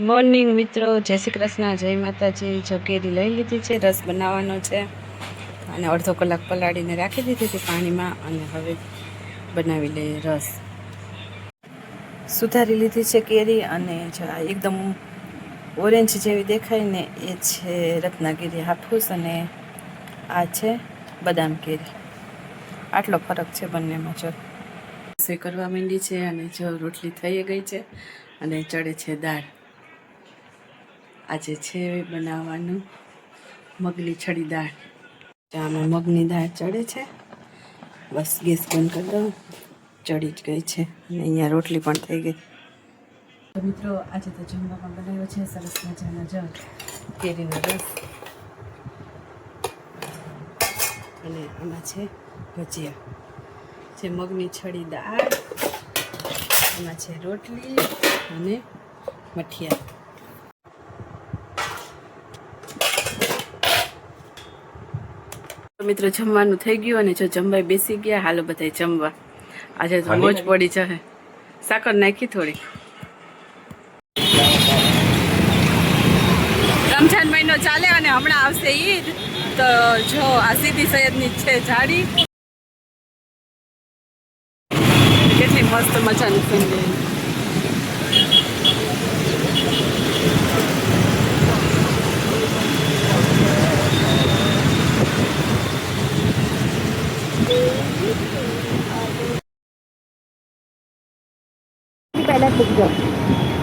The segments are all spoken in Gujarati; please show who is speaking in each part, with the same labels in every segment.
Speaker 1: મોર્નિંગ મિત્રો, જય શ્રી કૃષ્ણ, જય માતાજી. જો કેરી લઈ લીધી છે, રસ બનાવવાનો છે અને અડધો કલાક પલાળીને રાખી દીધી હતી પાણીમાં અને હવે બનાવી લઈએ રસ. સુધારી લીધી છે કેરી અને એકદમ ઓરેન્જ જેવી દેખાય ને એ છે રત્નાગીરી હાફૂસ અને આ છે બદામ કેરી. આટલો ફરક છે બંનેમાં. જો રસોઈ કરવા માંડી છે અને જો રોટલી થઈ ગઈ છે અને ચડે છે દાળ. આજે છે બનાવવાનું મગની છડી દાળ. આમાં મગની દાળ ચડે છે. બસ ગેસ બંધ કરી દઉં, ચડી જ ગઈ છે અને અહીંયા રોટલી પણ થઈ ગઈ. તો મિત્રો, આજે તો જમવામાં બનાવ્યો છે સરસ મજાનો જ કેરીનો રસ અને આમાં છે ભજીયા. છે મગની છડી દાળ, એમાં છે રોટલી અને મઠિયા. મિત્રો, જમવાનું થઈ ગયું અને જો જમવા બેસી ગયા. હાલો બધાય જમવા. આજે તો મોજ પડી જશે. સાકર નાખી થોડી. રમઝાન મહિનો ચાલે અને હમણાં આવશે ઈદ. તો જો આ સીદી સૈયદની છે જાડી, કેટલી મસ્ત મજાની ફિલ્મ.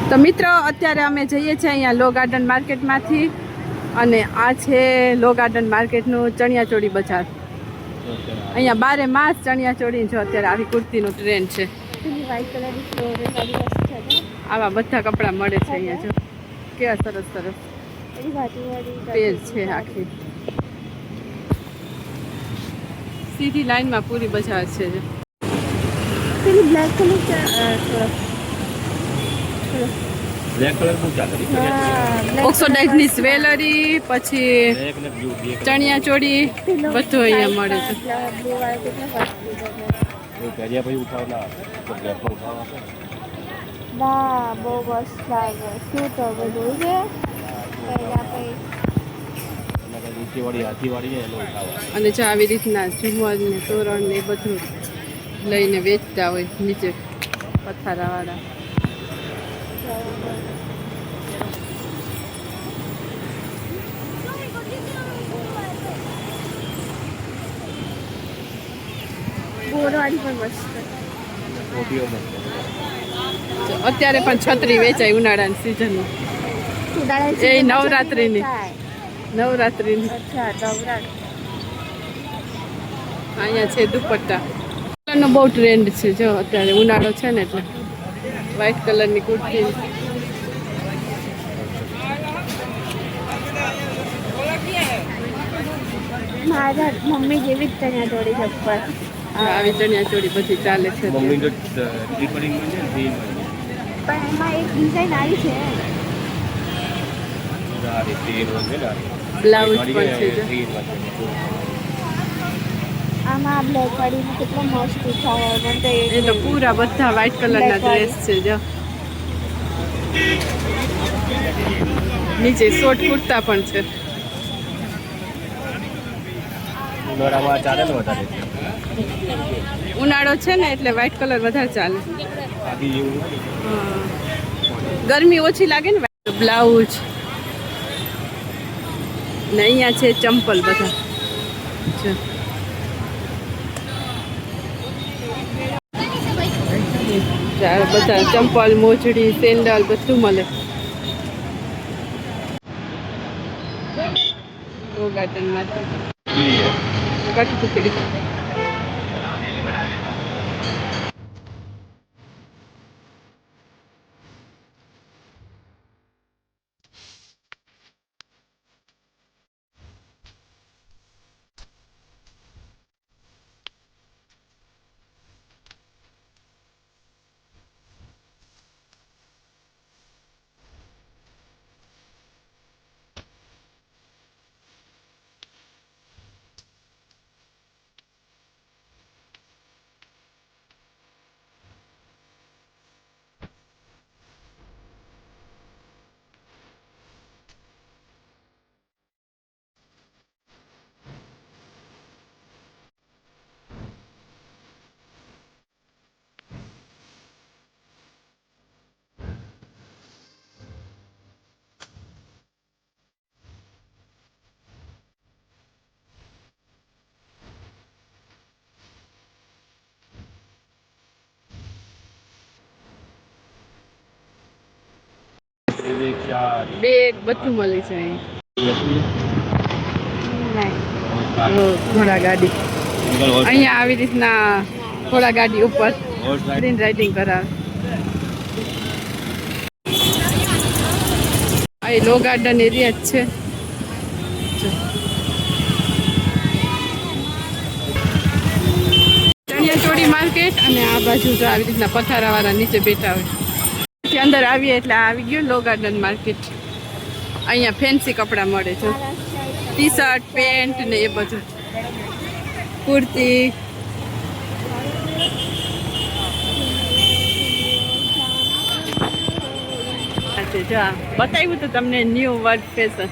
Speaker 1: તો મિત્રો, અત્યારે અમે જઈએ છીએ અહીંયા લો ગાર્ડન માર્કેટમાંથી અને આ છે લો ગાર્ડન માર્કેટનું ચણિયાચોળી બજાર. અહીંયા બારે માસ ચણિયાચોળી જો અત્યારે આવી કુર્તીનું ટ્રેન્ડ છે. આવા બધા કપડાં મળે છે અહીંયા. જો કેવા સરસ સરસ પેજ છે. આખી સીધી લાઈનમાં પૂરી બજાર છે. ઓક્સોડાઇઝની જ્વેલરી, પછી ચણિયાચોળી બધું અહીંયા મળે છે. અને જો આવી રીતના ઝુમર ને તોરણ ને બધું લઈને વેચતા હોય નીચે પથારાવાળા. અત્યારે પણ છત્રી વેચાય ઉનાળાની સિઝનમાં. એ નવરાત્રીની. અહીંયા છે દુપટ્ટા. કલરનો બહુ ટ્રેન્ડ છે. જો અત્યારે ઉનાળો છે ને એટલે વ્હાઈટ કલરની કુર્તી.
Speaker 2: મારા મમ્મી જેવી જ ચણિયાચોળી ચપ્પલ.
Speaker 1: આવી ચણિયાચોળી બધી ચાલે છે.
Speaker 2: પણ એમાં એક ડિઝાઇન આવી છે.
Speaker 1: બ્લાઉઝ પણ છે.
Speaker 2: આમાં બ્લેક વાળીમાં કેટલો મસ્ત છે.
Speaker 1: એ તો પૂરા બધા વ્હાઈટ કલરના ડ્રેસ છે. જો નીચે શોર્ટ કુર્તા પણ છે. ઉનાળો છે ને એટલે વ્હાઈટ કલર વધારે ચાલે. ગરમી ઓછી લાગે ને. બ્લાઉઝ ને અહીંયા છે ચંપલ બધા. બધા ચંપલ, મોજડી, સેન્ડલ બધું મળે. ગાર્ડનમાંથી કઠપુતળી. બેગ બધું મળે છે અહીં. ઘોડા ગાડી અહીંયા આવી રીતના ઘોડા ગાડી ઉપર રાઇડિંગ કરાવે. અહીં લો ગાર્ડન એરિયા જ છે. ચણિયાચોળી માર્કેટ અને આ બાજુ જો આવી રીતના પથારાવાળા નીચે બેઠા હોય. પછી અંદર આવીએ એટલે આવી ગયું લો ગાર્ડન માર્કેટ. અહીંયા ફેન્સી કપડાં મળે છે, ટી શર્ટ પેન્ટ ને એ બધું, કુર્તી. જો બતાવ્યું તો તમને ન્યૂ વર્લ્ડ ફેશન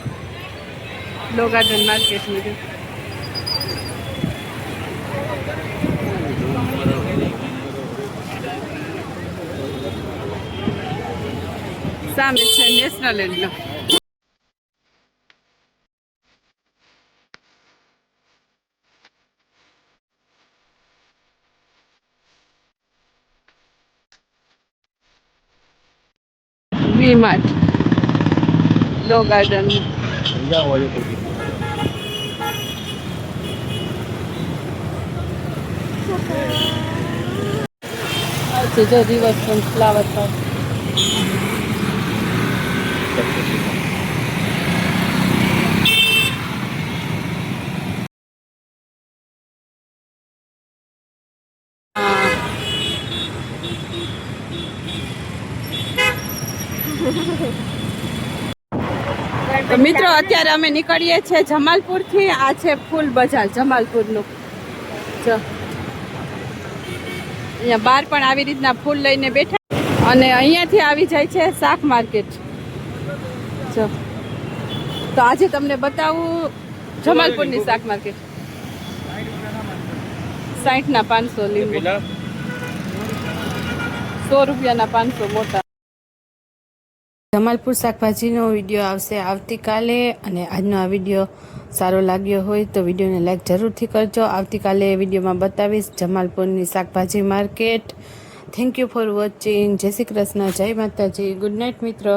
Speaker 1: લો ગાર્ડન માર્કેટનું. સામે છે નેશનલ એન્ડનો. વી માર્ટ લો ગાર્ડન. જો રિવરફ્રન્ટ ફ્લાવર પાર્ક. તો મિત્રો અત્યારે અમે નીકળીએ છીએ જમાલપુરથી. આ છે ફૂલ બજાર જમાલપુરનું. જો અહીંયા બહાર પણ આવી રીતના ફૂલ લઈને બેઠા અને અહીંયાથી આવી જાય છે શાક માર્કેટ. જો તો આજે તમને બતાવું જમાલપુરની શાક માર્કેટ. 60 ના 500 લીંબુ, 100 રૂપિયાના 500 મોટા. જમાલપુર શાકભાજીનો વિડીયો આવશે આવતીકાલે. અને આજનો આ વિડીયો સારો લાગ્યો હોય તો વિડીયોને લાઈક જરૂરથી કરજો. આવતીકાલે વિડીયોમાં બતાવીશ જમાલપુરની શાકભાજી market. Thank you for watching. જય શ્રી કૃષ્ણ, જય માતાજી, ગુડ નાઇટ મિત્રો.